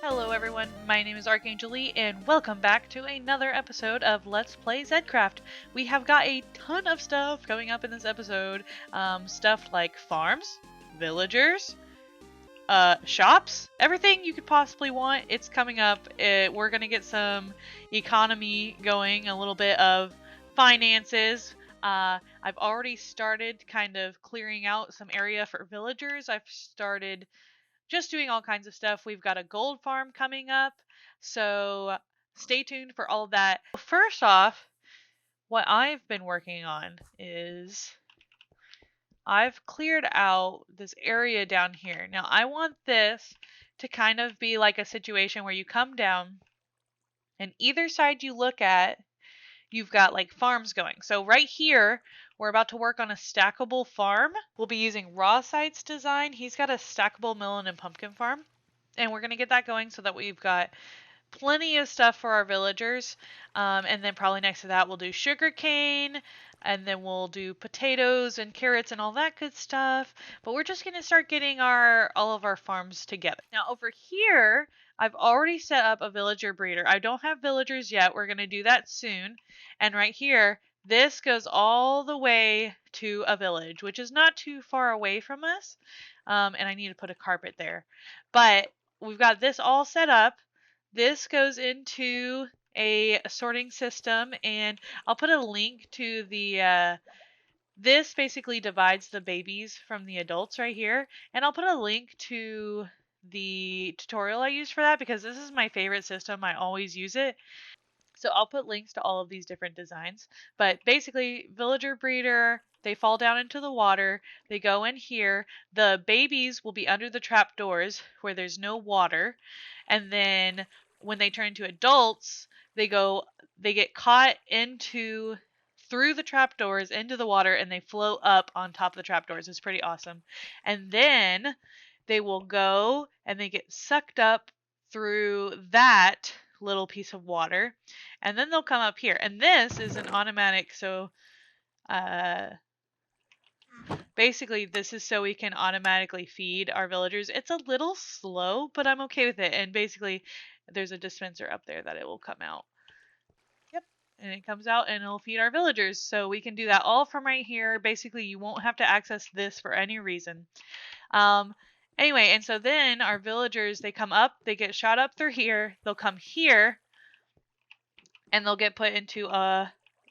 Hello everyone, my name is Archangel Lee, and welcome back to another episode of Let's Play Zedcraft. We have got a ton of stuff coming up in this episode. Stuff like farms, villagers, shops, everything you could possibly want. It's coming up. We're gonna get some economy going, a little bit of finances. I've already started kind of clearing out some area for villagers. I've started just doing all kinds of stuff. We've got a gold farm coming up, so stay tuned for all of that. First off, what I've been working on is I've cleared out this area down here. Now I want this to kind of be like a situation where you come down and either side you look at, you've got like farms going. So right here, we're about to work on a stackable farm. We'll be using Rawside's design. He's got a stackable melon and pumpkin farm. And we're going to get that going so that we've got plenty of stuff for our villagers. And then probably next to that, we'll do sugarcane. And then we'll do potatoes and carrots and all that good stuff. But we're just going to start getting all of our farms together. Now over here, I've already set up a villager breeder. I don't have villagers yet. We're going to do that soon. And right here, this goes all the way to a village, which is not too far away from us. And I need to put a carpet there. But we've got this all set up. This goes into a sorting system, and I'll put a link to the this basically divides the babies from the adults right here, and I'll put a link to the tutorial I use for that because this is my favorite system. I always use it. So I'll put links to all of these different designs. But basically, villager breeder, they fall down into the water. They go in here. The babies will be under the trapdoors where there's no water. And then when they turn into adults, they get caught through the trapdoors into the water, and they float up on top of the trapdoors. It's pretty awesome. And then they will go and they get sucked up through that little piece of water, and then they'll come up here. And this is an automatic, so basically this is so we can automatically feed our villagers. It's a little slow, but I'm okay with it. And basically there's a dispenser up there that it will come out. Yep. And it comes out and it'll feed our villagers. So we can do that all from right here. Basically you won't have to access this for any reason. Anyway, and so then our villagers, they come up, they get shot up through here, they'll come here, and they'll get put into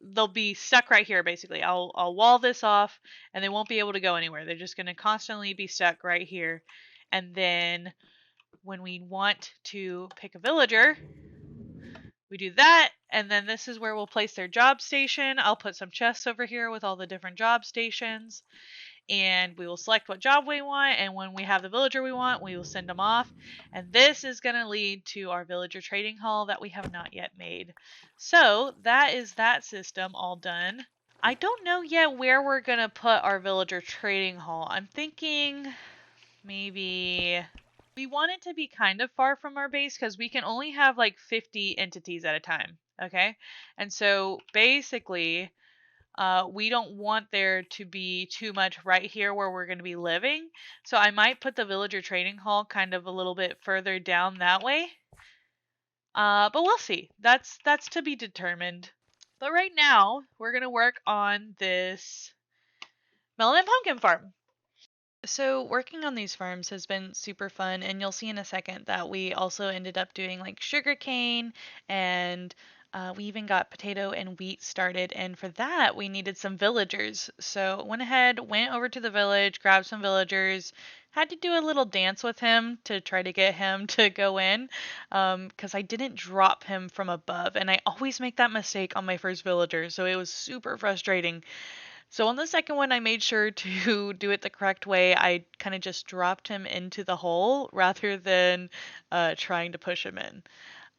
they'll be stuck right here basically. I'll wall this off, and they won't be able to go anywhere. They're just going to constantly be stuck right here. And then when we want to pick a villager, we do that, and then this is where we'll place their job station. I'll put some chests over here with all the different job stations. And we will select what job we want, and when we have the villager we want, we will send them off. And this is going to lead to our villager trading hall that we have not yet made. So that is that system all done. I don't know yet where we're going to put our villager trading hall. I'm thinking maybe we want it to be kind of far from our base because we can only have like 50 entities at a time. Okay, and so basically we don't want there to be too much right here where we're going to be living. So I might put the villager trading hall kind of a little bit further down that way. But we'll see. That's to be determined. But right now, we're going to work on this melon and pumpkin farm. So working on these farms has been super fun, and you'll see in a second that we also ended up doing like sugarcane, and we even got potato and wheat started, and for that we needed some villagers. So went over to the village, grabbed some villagers, had to do a little dance with him to try to get him to go in, because I didn't drop him from above, and I always make that mistake on my first villager, so it was super frustrating. So on the second one, I made sure to do it the correct way. I kind of just dropped him into the hole rather than trying to push him in.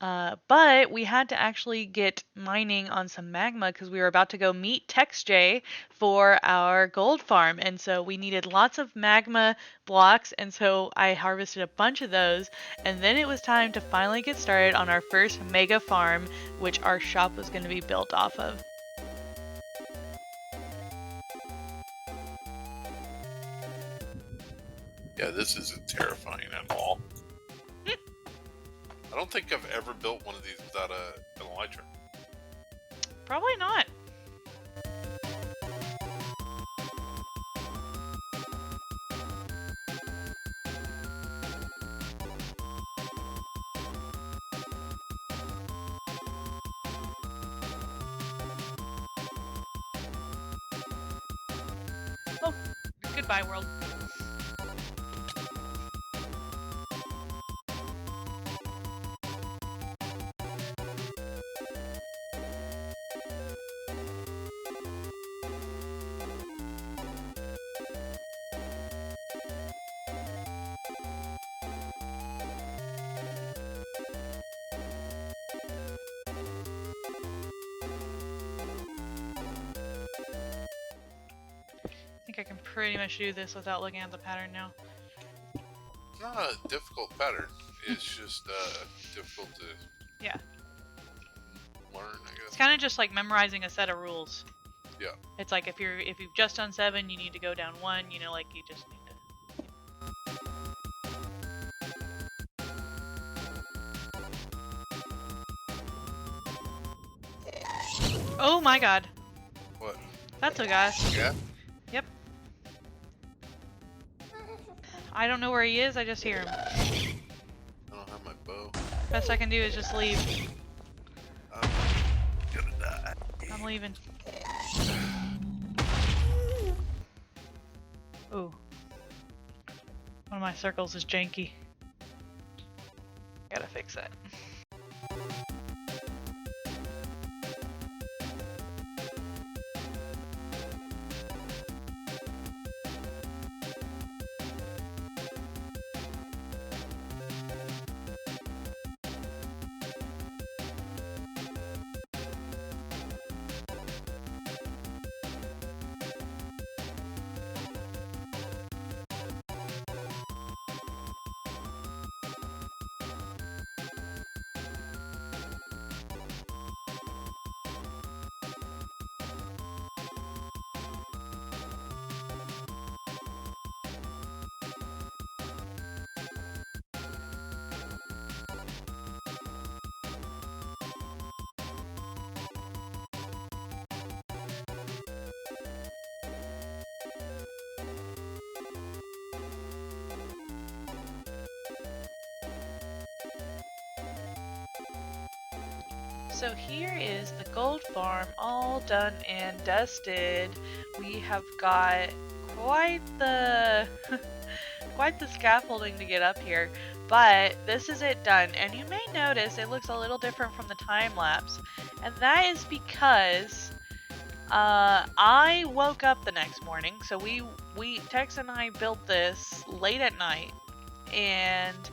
But we had to actually get mining on some magma because we were about to go meet TexJ for our gold farm. And so we needed lots of magma blocks. And so I harvested a bunch of those. And then it was time to finally get started on our first mega farm, which our shop was going to be built off of. Yeah, this isn't terrifying at all. I don't think I've ever built one of these without an elytra. Probably not. Oh, goodbye, world. I think I can pretty much do this without looking at the pattern now. It's not a difficult pattern. It's just difficult to learn, I guess. It's kind of just like memorizing a set of rules. Yeah. It's like if you've just done 7, you need to go down 1. You know, like you just need to. Oh my god. What? That's a gas. Yeah? Yep. I don't know where he is, I just hear him. I don't have my bow. Best I can do is just leave. I'm gonna die. I'm leaving. Ooh. One of my circles is janky. Gotta fix that. So here is the gold farm all done and dusted. We have got quite the quite the scaffolding to get up here, but this is it done. And you may notice it looks a little different from the time lapse, and that is because I woke up the next morning. So Tex and I built this late at night, and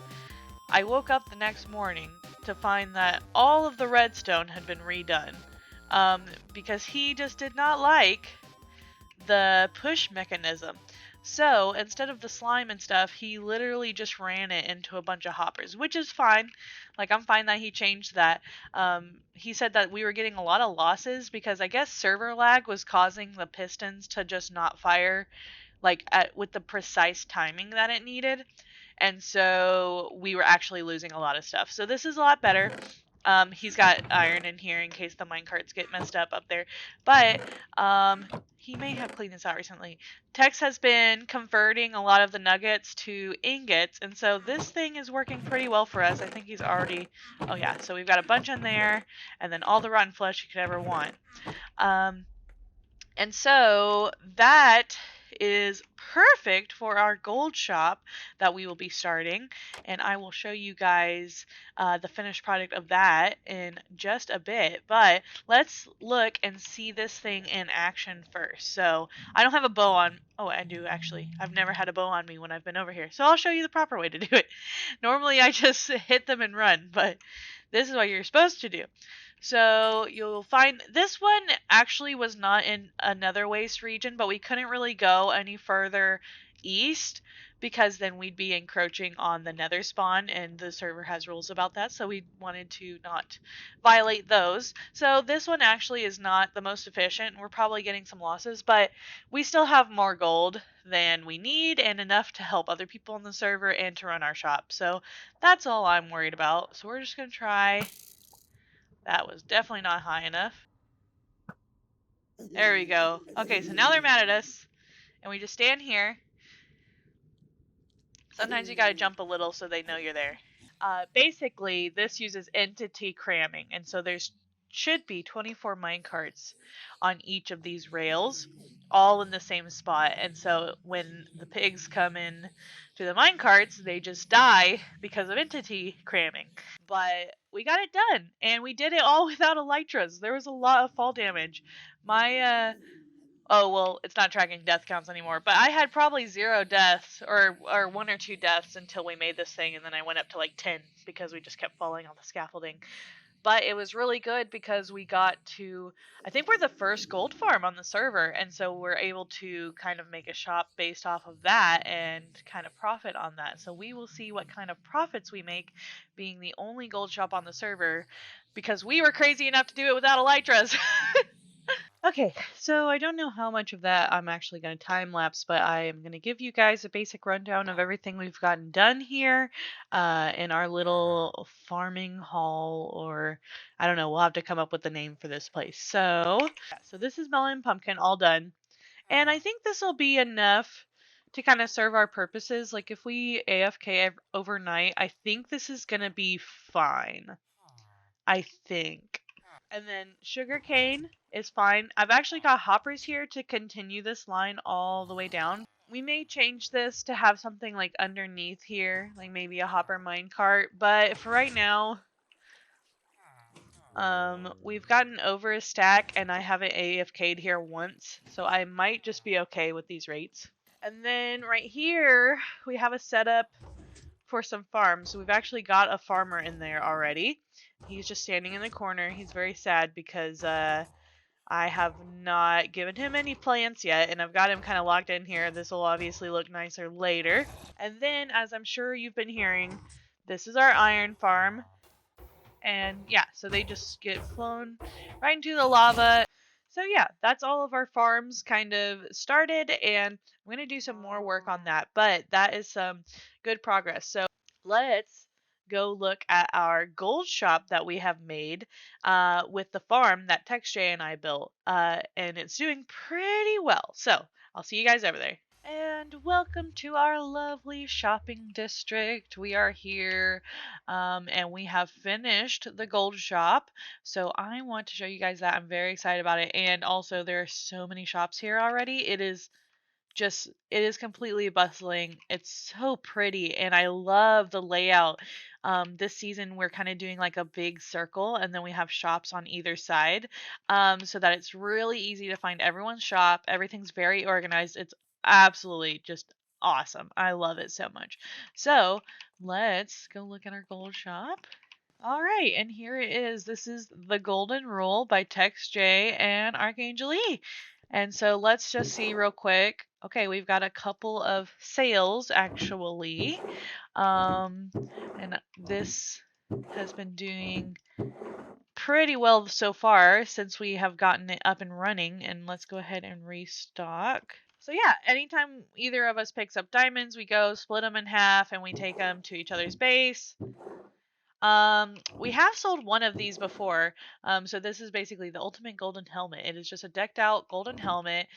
I woke up the next morning to find that all of the redstone had been redone, because he just did not like the push mechanism. So instead of the slime and stuff, he literally just ran it into a bunch of hoppers, which is fine. Like, I'm fine that he changed that. He said that we were getting a lot of losses because I guess server lag was causing the pistons to just not fire like with the precise timing that it needed. And so we were actually losing a lot of stuff. So this is a lot better. He's got iron in here in case the minecarts get messed up there. But he may have cleaned this out recently. Tex has been converting a lot of the nuggets to ingots. And so this thing is working pretty well for us. I think he's already... Oh yeah, so we've got a bunch in there. And then all the rotten flesh you could ever want. And so that is perfect for our gold shop that we will be starting, and I will show you guys the finished product of that in just a bit. But let's look and see this thing in action first. So I don't have a bow on. Oh, I do actually. I've never had a bow on me when I've been over here, so I'll show you the proper way to do it. Normally I just hit them and run, but this is what you're supposed to do. So you'll find this one actually was not in another waste region, but we couldn't really go any further east, because then we'd be encroaching on the nether spawn, and the server has rules about that, so we wanted to not violate those. So this one actually is not the most efficient. We're probably getting some losses, but we still have more gold than we need and enough to help other people on the server and to run our shop. So that's all I'm worried about. So we're just going to try. That was definitely not high enough. There we go. Okay, so now they're mad at us, and we just stand here. Sometimes you gotta jump a little so they know you're there. Basically, this uses entity cramming, and so there's should be 24 minecarts on each of these rails, all in the same spot. And so when the pigs come in to the minecarts, they just die because of entity cramming. But we got it done, and we did it all without elytras. There was a lot of fall damage. My oh well, it's not tracking death counts anymore, but I had probably 0 deaths or 1 or 2 deaths until we made this thing, and then I went up to like 10 because we just kept falling on the scaffolding. But it was really good because we got to, I think we're the first gold farm on the server, and so we're able to kind of make a shop based off of that and kind of profit on that. So we will see what kind of profits we make being the only gold shop on the server, because we were crazy enough to do it without elytras. Okay, so I don't know how much of that I'm actually going to time lapse, but I am going to give you guys a basic rundown of everything we've gotten done here in our little farming hall, or I don't know, we'll have to come up with a name for this place. So, yeah, so this is Melon and Pumpkin all done, and I think this will be enough to kind of serve our purposes. Like if we AFK overnight, I think this is going to be fine. I think. And then sugarcane is fine. I've actually got hoppers here to continue this line all the way down. We may change this to have something like underneath here, like maybe a hopper minecart, but for right now, we've gotten over a stack and I haven't AFK'd here once, so I might just be okay with these rates. And then right here, we have a setup for some farms. So we've actually got a farmer in there already. He's just standing in the corner. He's very sad because I have not given him any plants yet, and I've got him kind of locked in here. This will obviously look nicer later. And then, as I'm sure you've been hearing, this is our iron farm. And yeah, so they just get flown right into the lava. So yeah, that's all of our farms kind of started, and I'm going to do some more work on that, but that is some good progress. So let's go look at our gold shop that we have made with the farm that TexJ and I built, and it's doing pretty well. So I'll see you guys over there. And welcome to our lovely shopping district. We are here and we have finished the gold shop. So I want to show you guys that. I'm very excited about it. And also, there are so many shops here already. It is completely bustling. It's so pretty, and I love the layout. This season we're kind of doing like a big circle, and then we have shops on either side, so that it's really easy to find everyone's shop. Everything's very organized. It's absolutely just awesome. I love it so much. So let's go look at our gold shop. All right, and here it is. This is The Golden Rule by TexJ and Archangel E. And so let's just see real quick. Okay, we've got a couple of sales actually. And this has been doing pretty well so far since we have gotten it up and running. And let's go ahead and restock. So yeah, anytime either of us picks up diamonds, we go split them in half and we take them to each other's base. We have sold one of these before. So this is basically the ultimate golden helmet. It is just a decked out golden helmet,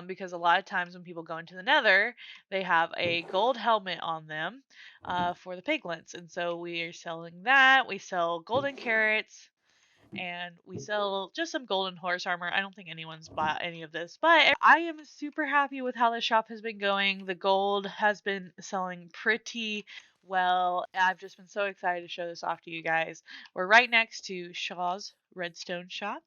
because a lot of times when people go into the nether, they have a gold helmet on them, for the piglets. And so we are selling that. We sell golden carrots, and we sell just some golden horse armor. I don't think anyone's bought any of this, but I am super happy with how the shop has been going. The gold has been selling pretty well. I've just been so excited to show this off to you guys. We're right next to Shaw's Redstone shop,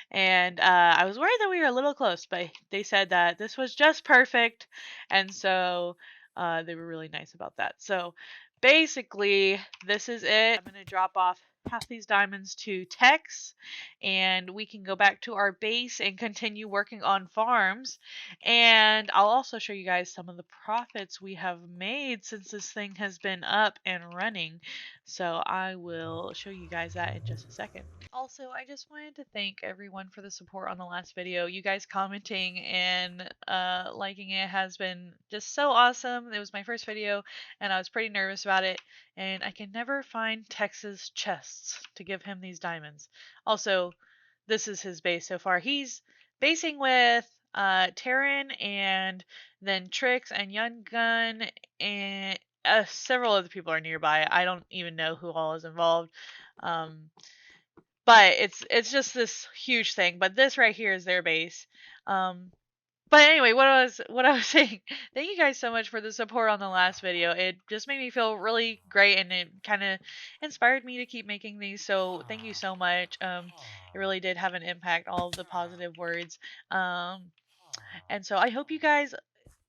and I was worried that we were a little close, but they said that this was just perfect, and so they were really nice about that. So basically, this is it. I'm going to drop off pass these diamonds to Tex, and we can go back to our base and continue working on farms. And I'll also show you guys some of the profits we have made since this thing has been up and running. So I will show you guys that in just a second. Also, I just wanted to thank everyone for the support on the last video. You guys commenting and liking it has been just so awesome. It was my first video, and I was pretty nervous about it, and I can never find Tex's chests to give him these diamonds. Also, this is his base so far. He's basing with Terran, and then Trix and Young Gun, and several other people are nearby. I don't even know who all is involved. But it's just this huge thing. But this right here is their base. But anyway, what I was saying, thank you guys so much for the support on the last video. It just made me feel really great, and it kind of inspired me to keep making these. So thank you so much. It really did have an impact, all of the positive words. And so I hope you guys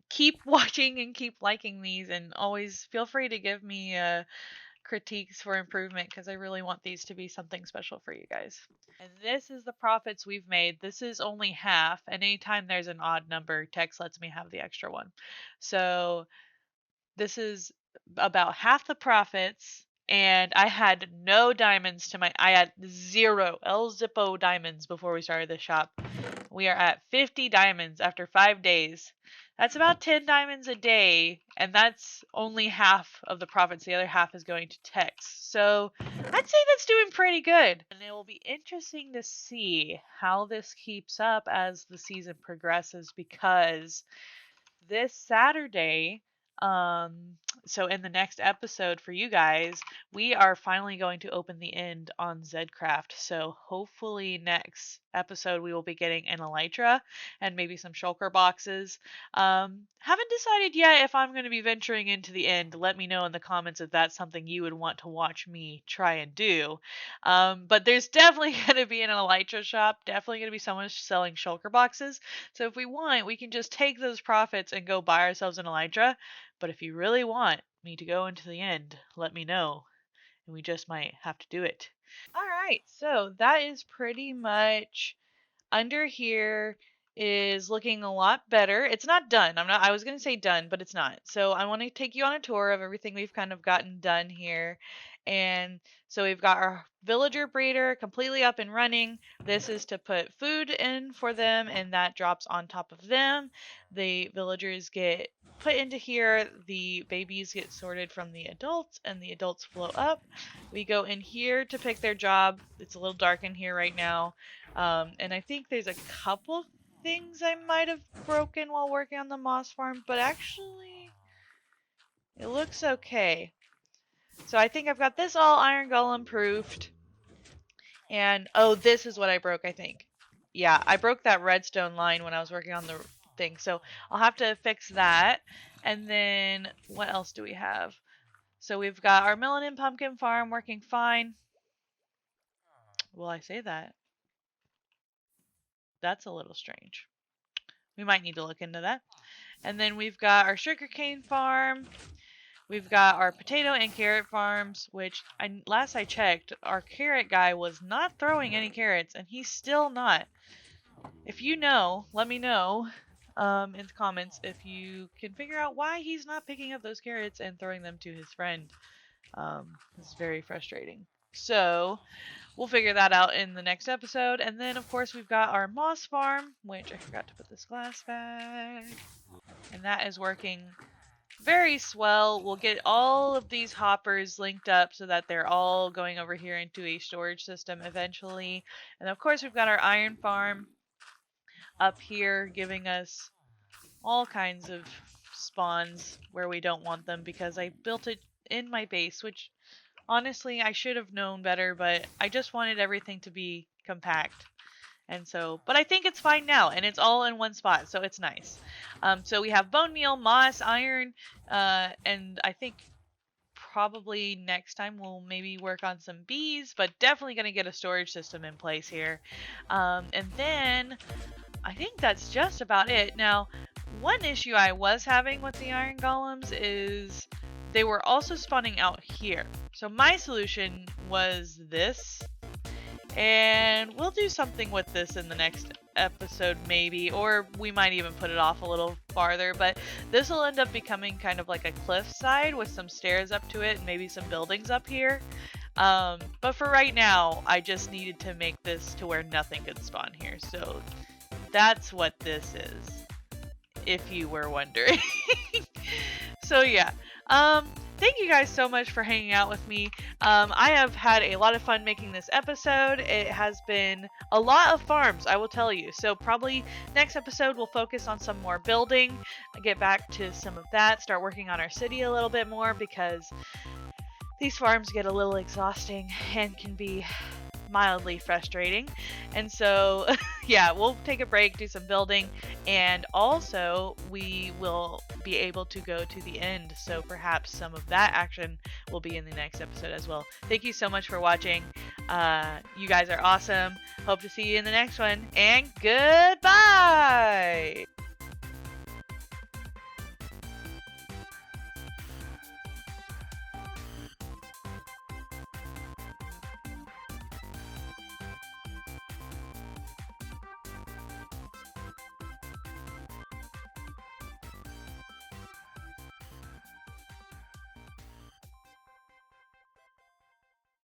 keep watching and keep liking these, and always feel free to give me critiques for improvement, because I really want these to be something special for you guys. And this is the profits we've made. This is only half, and anytime there's an odd number, Tex lets me have the extra one. So this is about half the profits, and I had no diamonds to I had 0 El Zippo diamonds before we started the shop. We are at 50 diamonds after 5 days. That's about 10 diamonds a day, and that's only half of the profits. The other half is going to Tex. So I'd say that's doing pretty good. And it will be interesting to see how this keeps up as the season progresses, because this Saturday, so in the next episode for you guys, we are finally going to open the end on Zedcraft. So hopefully next episode we will be getting an elytra and maybe some shulker boxes. Haven't decided yet if I'm going to be venturing into the end. Let me know in the comments if that's something you would want to watch me try and do. But there's definitely going to be an elytra shop. Definitely going to be someone selling shulker boxes. So if we want, we can just take those profits and go buy ourselves an elytra. But if you really want me to go into the end, let me know, and we just might have to do it. Alright, so that is pretty much under here is looking a lot better. It's not done. I was going to say done, but it's not. So I want to take you on a tour of everything we've kind of gotten done here. And so we've got our villager breeder completely up and running. This is to put food in for them, and that drops on top of them. The villagers get put into here, the babies get sorted from the adults, and the adults flow up. We go in here to pick their job. It's a little dark in here right now. And I think there's a couple things I might have broken while working on the moss farm, but actually it looks okay. So I think I've got this all iron golem proofed. And oh, this is what I broke, I think. Yeah, I broke that redstone line when I was working on the thing. So I'll have to fix that. And then what else do we have? So we've got our melon and pumpkin farm working fine. Will I say that? That's a little strange. We might need to look into that. And then we've got our sugarcane farm. We've got our potato and carrot farms, which last I checked, our carrot guy was not throwing any carrots, and he's still not. If you know, let me know in the comments if you can figure out why he's not picking up those carrots and throwing them to his friend. It's very frustrating. So we'll figure that out in the next episode. And then, of course, we've got our moss farm, which I forgot to put this glass back. And that is working very swell. We'll get all of these hoppers linked up so that they're all going over here into a storage system eventually. And, of course, we've got our iron farm up here giving us all kinds of spawns where we don't want them, because I built it in my base, which honestly I should have known better, but I just wanted everything to be compact. And so, but I think it's fine now, and it's all in one spot, so it's nice. So we have bone meal, moss, iron, and I think probably next time we'll maybe work on some bees, but definitely going to get a storage system in place here. And then I think that's just about it. Now, one issue I was having with the iron golems is they were also spawning out here. So my solution was this, and we'll do something with this in the next episode maybe, or we might even put it off a little farther, but this will end up becoming kind of like a cliffside with some stairs up to it and maybe some buildings up here. But for right now, I just needed to make this to where nothing could spawn here, so that's what this is, if you were wondering. So yeah, thank you guys so much for hanging out with me. I have had a lot of fun making this episode. It has been a lot of farms, I will tell you. So probably next episode we'll focus on some more building, get back to some of that, start working on our city a little bit more, because these farms get a little exhausting and can be mildly frustrating. And so yeah, we'll take a break, do some building, and also we will be able to go to the end, so perhaps some of that action will be in the next episode as well. Thank you so much for watching. You guys are awesome. Hope to see you in the next one, and goodbye!